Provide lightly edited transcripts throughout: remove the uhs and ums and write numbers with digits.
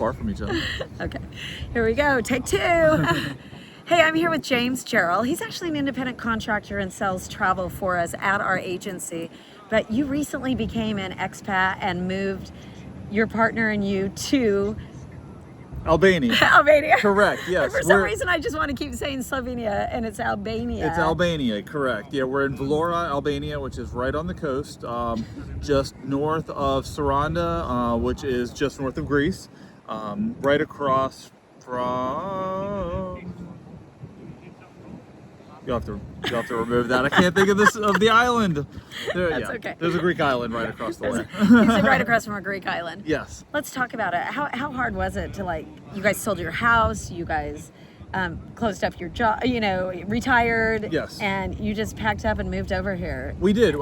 far from each other. Okay, here we go. Take two. Hey, I'm here with James Jarrell. He's actually an independent contractor and sells travel for us at our agency. But you recently became an expat and moved your partner and you to Albania. Albania. Correct, yes. And for some reason, I just want to keep saying Slovenia, and it's Albania. It's Albania, correct. Yeah, we're in Vlora, Albania, which is right on the coast, just north of Saranda, which is just north of Greece, right across from... You'll have to remove that. I can't think of the island. That's okay. There's a Greek island right across the way. He's right across from a Greek island. Yes. Let's talk about it. How hard was it to, you guys sold your house, you guys closed up your job, retired. Yes. And you just packed up and moved over here. We did.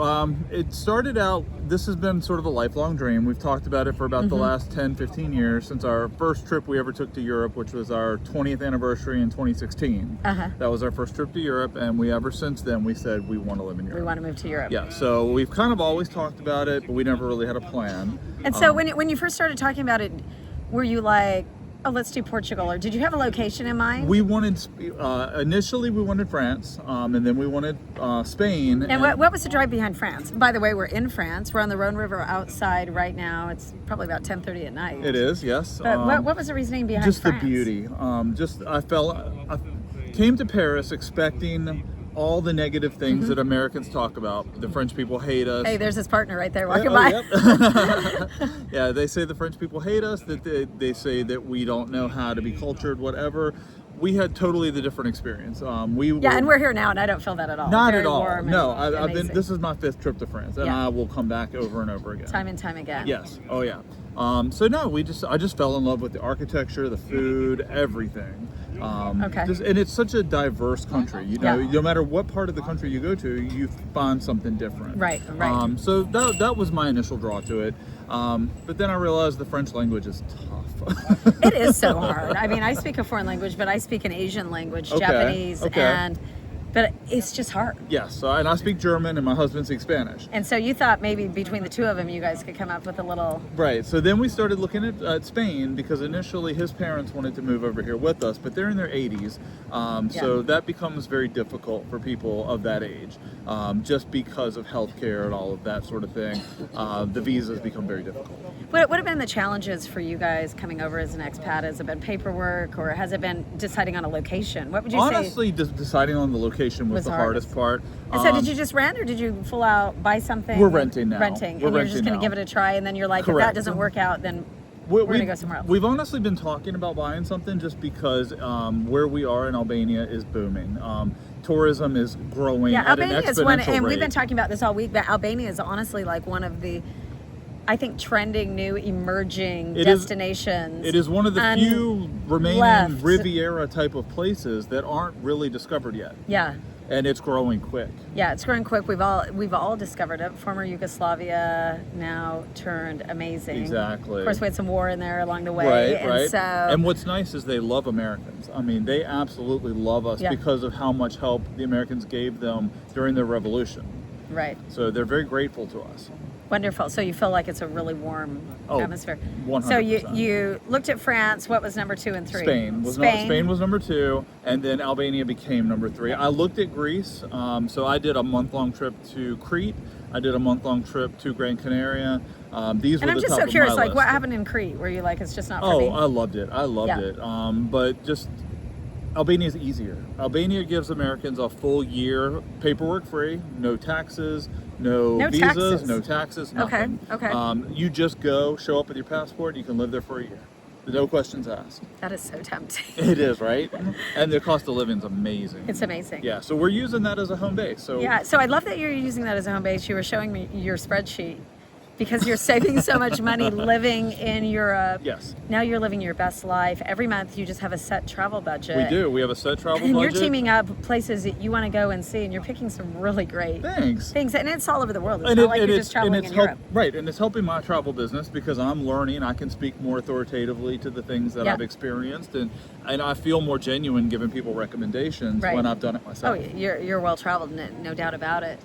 It started out, this has been sort of a lifelong dream. We've talked about it for about the last 10, 15 years since our first trip we ever took to Europe, which was our 20th anniversary in 2016. That was our first trip to Europe, and ever since then we said we want to live in Europe. We want to move to Europe. Yeah, so we've kind of always talked about it, but we never really had a plan. And so when you first started talking about it, were you like, oh, let's do Portugal, or did you have a location in mind? We wanted, initially we wanted France, and then we wanted Spain. And what was the drive behind France? By the way, we're in France. We're on the Rhone River outside right now. It's probably about 10:30 at night. It is, yes. But what was the reasoning behind just France? The beauty. I came to Paris expecting all the negative things that Americans talk about. The French people hate us. Hey, there's his partner right there walking by. Yep. Yeah, they say the French people hate us, that they say that we don't know how to be cultured, whatever. We had totally the different experience. And we're here now, and I don't feel that at all. Not Very at all. Warm No, and I've been. amazing. This is my 5th trip to France, and I will come back over and over again. Time and time again. Yes. Oh yeah. So no, I just fell in love with the architecture, the food, everything. Okay. And it's such a diverse country. No matter what part of the country you go to, you find something different. Right. So that was my initial draw to it. But then I realized the French language is tough. It is so hard. I mean, I speak a foreign language, but I speak an Asian language, Japanese, but it's just hard. Yes, and I speak German, and my husband speaks Spanish. And so you thought maybe between the two of them, you guys could come up with a little... Right, so then we started looking at Spain, because initially his parents wanted to move over here with us, but they're in their 80s, so that becomes very difficult for people of that age, just because of healthcare and all of that sort of thing. The visas become very difficult. What have been the challenges for you guys coming over as an expat? Has it been paperwork, or has it been deciding on a location? What would you say? Honestly, deciding on the location was the hardest part. And so did you just rent, or did you full out buy something? We're renting now. And you're just going to give it a try, and then you're like, Correct. if that doesn't work out, then we're going to go somewhere else. We've honestly been talking about buying something just because where we are in Albania is booming. Tourism is growing at an exponential rate. And we've been talking about this all week, but Albania is honestly like one of the, I think, trending new emerging destinations. It is one of the few remaining Riviera type of places that aren't really discovered yet. Yeah. And it's growing quick. Yeah, it's growing quick. We've all discovered it. Former Yugoslavia now turned amazing. Exactly. Of course, we had some war in there along the way. Right. So, and what's nice is they love Americans. I mean, they absolutely love us because of how much help the Americans gave them during their revolution. Right. So they're very grateful to us. Wonderful. So you feel like it's a really warm atmosphere. 100%. So you looked at France. What was number 2 and 3? Spain was number 2, and then Albania became number 3. I looked at Greece. So I did a month-long trip to Crete. I did a month-long trip to Gran Canaria. These were the top of my list. And I'm just so curious, like, what happened in Crete? Were you like, it's just not for me? Oh, I loved it. But just Albania is easier. Albania gives Americans a full year paperwork free, no taxes. No visas, no taxes, nothing. Okay. You just go, show up with your passport, you can live there for a year. No questions asked. That is so tempting. It is, right? And the cost of living is amazing. It's amazing. Yeah, so we're using that as a home base. So I love that you're using that as a home base. You were showing me your spreadsheet. Because you're saving so much money living in Europe. Yes. Now you're living your best life. Every month you just have a set travel budget. We do. We have a set travel budget. And you're teaming up places that you want to go and see, and you're picking some really great things. And it's all over the world. It's not like you're just traveling in Europe. Right, and it's helping my travel business because I'm learning. I can speak more authoritatively to the things that I've experienced, and I feel more genuine giving people recommendations when I've done it myself. Oh, you're well traveled, no doubt about it.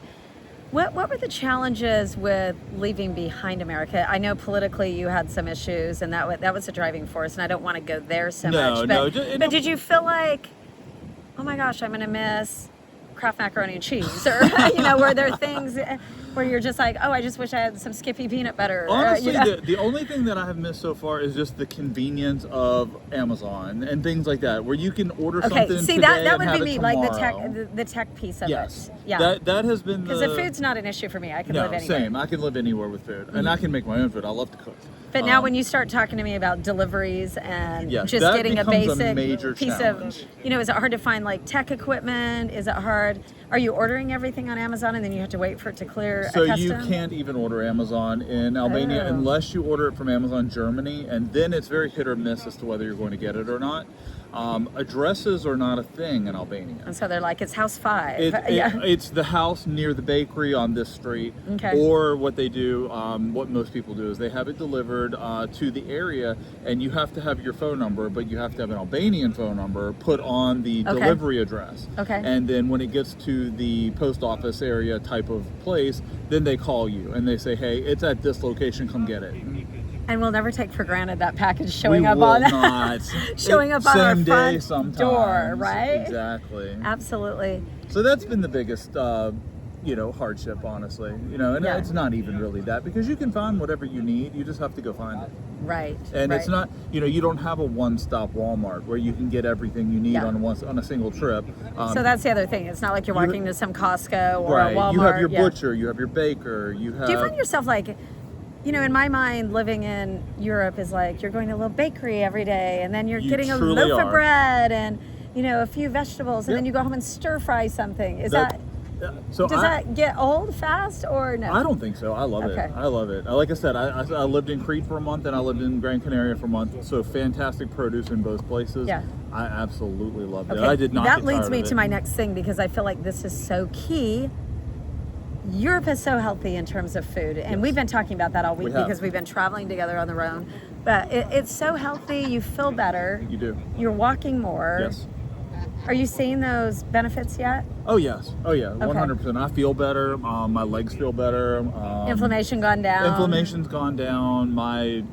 What were the challenges with leaving behind America? I know politically you had some issues, and that was a driving force, and I don't want to go there so much. But did you feel like, oh my gosh, I'm going to miss Kraft macaroni and cheese, or were there things where you're just like, oh, I just wish I had some Skippy peanut butter? Honestly, the only thing that I have missed so far is just the convenience of Amazon and things like that, where you can order something today that would and be me, tomorrow. like the tech piece of yes. it. Yeah, that has been because the food's not an issue for me. I can live anywhere. Same. I can live anywhere with food, and I can make my own food. I love to cook. But now, when you start talking to me about deliveries and just that getting a becomes basic major piece challenge. of, is it hard to find like tech equipment? Is it hard? Are you ordering everything on Amazon and then you have to wait for it to clear So a custom? you can't even order Amazon in Albania unless you order it from Amazon Germany, and then it's very hit or miss as to whether you're going to get it or not. Addresses are not a thing in Albania. And so they're like, it's house 5. It's the house near the bakery on this street. Okay. Or what they do, what most people do is they have it delivered to the area, and you have to have your phone number, but you have to have an Albanian phone number put on the delivery address. Okay. And then when it gets to the post office area type of place, then they call you and they say, hey, it's at this location, come get it. And we'll never take for granted that package showing up on our front door, right? Exactly. Absolutely. So that's been the biggest, hardship, honestly. And it's not even really that, because you can find whatever you need. You just have to go find it. Right. And it's not, you don't have a one-stop Walmart where you can get everything you need on a single trip. So that's the other thing. It's not like you're walking to some Costco or a Walmart. You have your butcher, you have your baker, you have... Do you find yourself like... in my mind, living in Europe is like you're going to a little bakery every day, and then you're getting a loaf of bread and, a few vegetables, and then you go home and stir fry something. Does that get old fast or no? I don't think so. I love it. I love it. Like I said, I lived in Crete for a month, and I lived in Gran Canaria for a month. So fantastic produce in both places. Yeah. I absolutely loved it. I did not. That leads me to my next thing, because I feel like this is so key. Europe is so healthy in terms of food, and we've been talking about that all week because we've been traveling together on the road. But it's so healthy. You feel better. You do. You're walking more. Yes. Are you seeing those benefits yet? Oh yes. Oh yeah. 100%. I feel better. My legs feel better. Inflammation gone down. Inflammation's gone down. My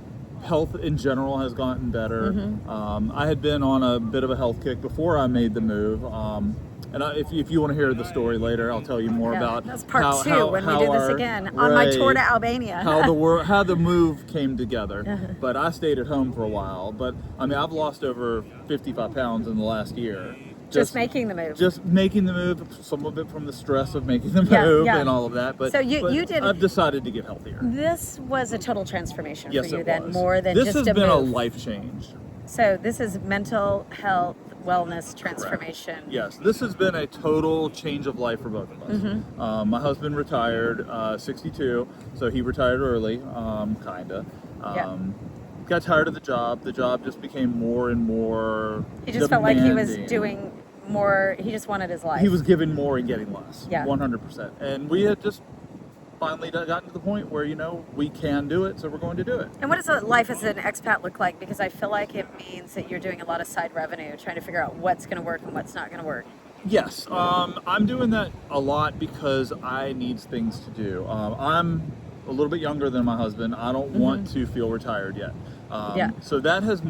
health in general has gotten better. I had been on a bit of a health kick before I made the move. And if you want to hear the story later, I'll tell you more about that's part 2 when we do this again on my tour to Albania. how the move came together. But I stayed at home for a while. But I've lost over 55 pounds in the last year. Just making the move. Just making the move. Some of it from the stress of making the move and all of that. But you did. I've decided to get healthier. This was a total transformation for you then, was. more than just a move. This has been a life change. So this is mental health, wellness transformation. Correct. Yes, this has been a total change of life for both of us. My husband retired 62, so he retired early, kinda. Got tired of the job. The job just became more and more He just felt like he was doing more. He just wanted his life. He was giving more and getting less. Yeah. 100%. And we had just finally gotten to the point where, we can do it, so we're going to do it. And what does life as an expat look like? Because I feel like it means that you're doing a lot of side revenue, trying to figure out what's going to work and what's not going to work. Yes, I'm doing that a lot because I need things to do. I'm a little bit younger than my husband. I don't want to feel retired yet. So that has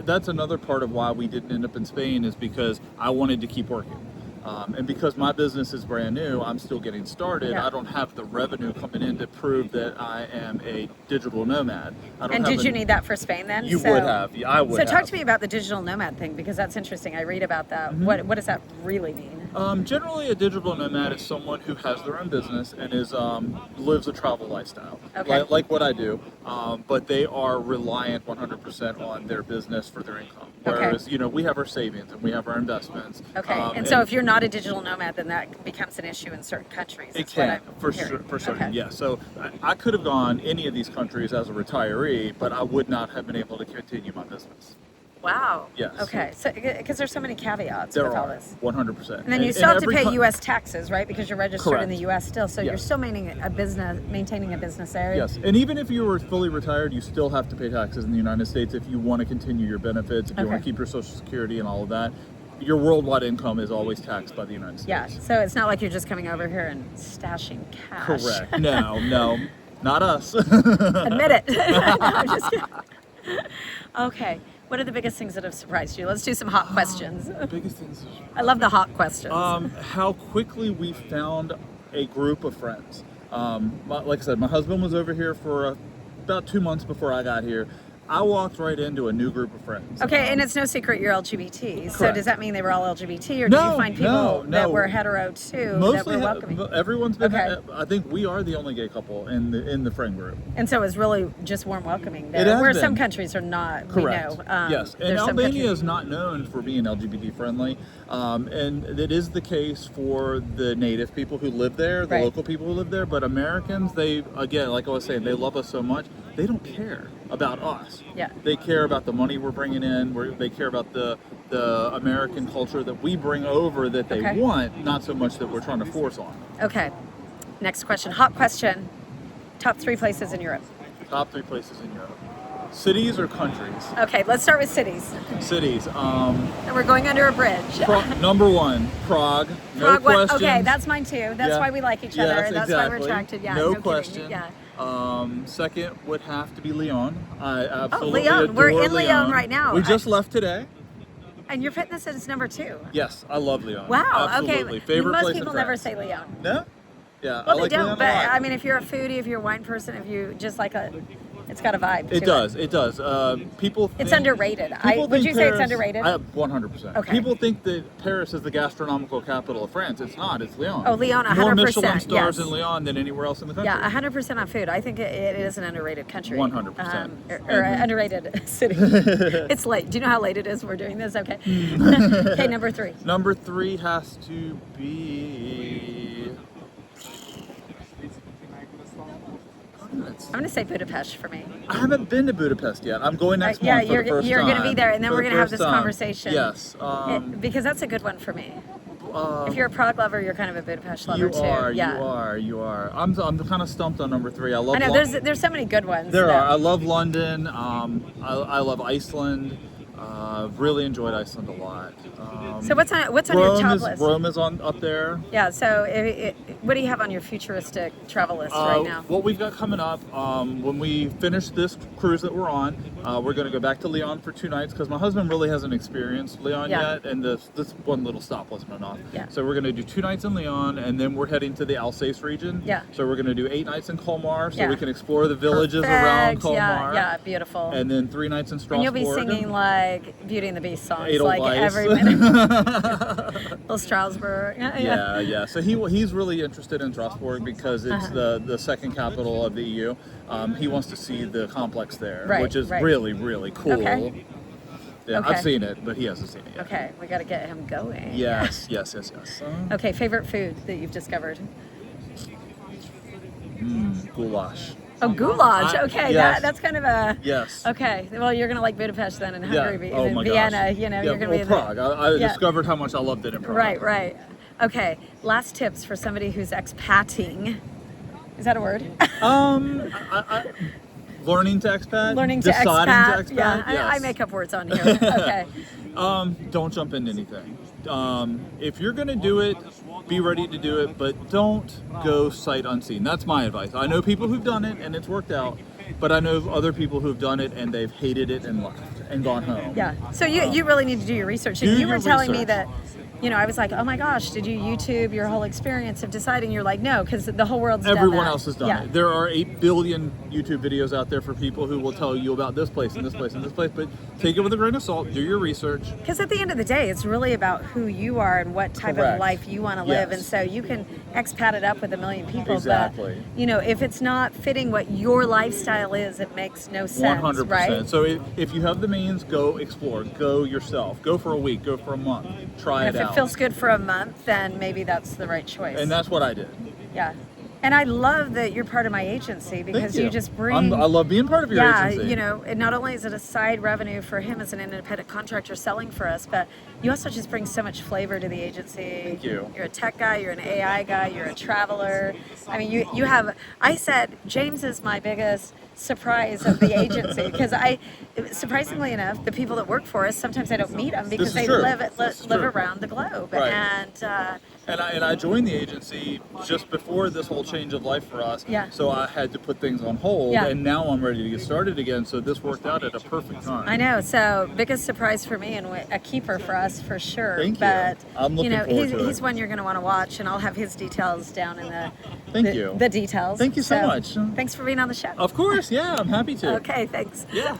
that's another part of why we didn't end up in Spain, is because I wanted to keep working. And because my business is brand new, I'm still getting started. I don't have the revenue coming in to prove that I am a digital nomad. And did you need that for Spain then? You would have. Yeah, I would have. So talk to me about the digital nomad thing, because that's interesting. I read about that. What does that really mean? Generally, a digital nomad is someone who has their own business and lives a travel lifestyle, like what I do, but they are reliant 100% on their business for their income. Whereas, we have our savings and we have our investments. Okay, and so if you're not a digital nomad, then that becomes an issue in certain countries. It can, for certain, yeah. So I could have gone any of these countries as a retiree, but I would not have been able to continue my business. Wow. Yes. Okay. So, because there's so many caveats with all this. 100%. And then you still have to pay U.S. taxes, right? Because you're registered in the U.S. still, so you're still maintaining a business there. Yes. And even if you were fully retired, you still have to pay taxes in the United States if you want to continue your benefits, if you want to keep your Social Security and all of that. your worldwide income is always taxed by the United States. Yeah, so it's not like you're just coming over here and stashing cash. Correct. No, not us. Admit it. No, I'm just kidding. Okay, what are the biggest things that have surprised you? Let's do some hot questions. Biggest things. I love the hot questions. How quickly we found a group of friends. Like I said, my husband was over here for about 2 months before I got here. I walked right into a new group of friends. Okay, and it's no secret you're LGBT. So Correct. does that mean they were all LGBT, or did No, you find people no. that were hetero too that were welcoming? Everyone's been. Okay. I think we are the only gay couple in the friend group. And so it was really just warm welcoming there, It has where been. some countries are not. Correct. We know. Yes, and there's some Albania countries- is not known for being LGBT friendly, and it is the case for the native people who live there, the Right. local people who live there. But Americans, they, again, like I was saying, they love us so much, they don't care about us. Yeah. They care about the money we're bringing in. They care about the American culture that we bring over that they Okay. want, not so much that we're trying to force on them. Okay. Next question. Hot question. Top 3 places in Europe. Top 3 places in Europe. Cities or countries? Okay, let's start with cities. Cities. And we're going under a bridge. Number 1, Prague. No Prague, what- questions. okay, that's mine too. That's Yeah. why we like each other. Yes, That's why we're exactly. attracted. Yeah, no kidding. question. Yeah. Second would have to be Leon. I absolutely Leon. We're adore in Leon right now. We just left today. And your fitness is number 2. Yes, I love Leon. Wow. Absolutely. Okay. Favorite Most place people in never France. say Leon. No? Yeah, Well, I they like don't. Leon But a lot. I mean, if you're a foodie, if you're a wine person, if you just like it's got a vibe. It to does. It does. People think, It's underrated. people Would think you say it's Paris- underrated? 100%. Okay. People think that Paris is the gastronomical capital of France. It's not. It's Leon. Oh, Leon, More 100%, Michelin stars yes. in Leon than anywhere else in the country. Yeah, 100% on food. I think it is an underrated country. 100%. Or an underrated city. It's late. Do you know how late it is? We're doing this? Okay. Okay, number 3. Number 3 has to be. I'm going to say Budapest for me. I haven't been to Budapest yet. I'm going next Yeah, month for the first you're going to be time. there, and then For we're the going to have first this time. conversation. Yes. Because that's a good one for me. If you're a Prague lover, you're kind of a Budapest lover You too. are. Yeah. You are. I'm kind of stumped on number 3. I love. I know there's so many good ones. There though. are. I love London. I love Iceland. Really enjoyed Iceland a lot. So what's on your top list? Rome is up there. Yeah. So what do you have on your futuristic travel list right now? What we've got coming up, when we finish this cruise that we're on, we're going to go back to Leon for 2 nights because my husband really hasn't experienced Leon Yeah. yet, and this one little stop wasn't enough. Yeah. So we're going to do 2 nights in Leon, and then we're heading to the Alsace region. Yeah. So we're going to do 8 nights in Colmar, so Yeah. we can explore the villages around Perfect. Colmar. Yeah, beautiful. And then 3 nights in Strasbourg. And you'll be singing like Beauty and the Beast songs Edelweiss. like every minute. Little Strasbourg. Yeah. So he's really interested in Strasbourg because it's the second capital of the EU. He wants to see the complex there, Right, which is right. really, really cool. Okay. Yeah, Okay. I've seen it, but he hasn't seen it yet. Okay, we got to get him going. Yes. Okay, favorite food that you've discovered? Goulash. Oh, goulash. Okay, yes. that's kind of a. Yes. Okay, well, you're gonna like Budapest then, and Hungary, Oh and my Vienna. gosh. You know, Yeah, you're gonna be in Prague. I Yeah. discovered how much I loved it in Prague. Right. Okay, last tips for somebody who's expatting. Is that a word? Learning to expat. Learning to deciding expat. to expat. Yeah, Yes. I make up words on here. Okay. Don't jump into anything. If you're going to do it, be ready to do it, but don't go sight unseen. That's my advice. I know people who've done it and it's worked out, but I know other people who've done it and they've hated it and left and gone home. Yeah. So you really need to do your research. Do You were your telling me research. that, I was like, oh my gosh, did you YouTube your whole experience of deciding? You're like, no, because the whole world's done Everyone that. else has done Yeah. it. There are 8 billion YouTube videos out there for people who will tell you about this place and this place and this place, but take it with a grain of salt, do your research. Because at the end of the day, it's really about who you are and what type of Correct. life you want to live. Yes. And so you can expat it up with a million people. Exactly. But, if it's not fitting what your lifestyle is, it makes no sense, 100%. right? So if you have the means, go explore. Go yourself. Go for a week. Go for a month. Try And it if out. it feels good for a month, then maybe that's the right choice. And that's what I did. Yeah. And I love that you're part of my agency because Thank you just bring. I love being part of your agency. And not only is it a side revenue for him as an independent contractor selling for us, but you also just bring so much flavor to the agency. Thank you. You're a tech guy, you're an AI guy, you're a traveler. I mean, you have. I said James is my biggest surprise of the agency because surprisingly enough, the people that work for us, sometimes I don't meet them because is they true. live This is live true. around the globe. Right. And I joined the agency just before this whole change of life for us. Yeah. So I had to put things on hold, Yeah. and now I'm ready to get started again. So this worked out at a perfect time. I know. So biggest surprise for me and a keeper for us for sure. Thank you. But I'm looking forward to it. he's one you're going to want to watch, and I'll have his details down in Thank the details. Thank you so much. Thanks for being on the show. Of course, yeah, I'm happy to. Okay, thanks. Yeah.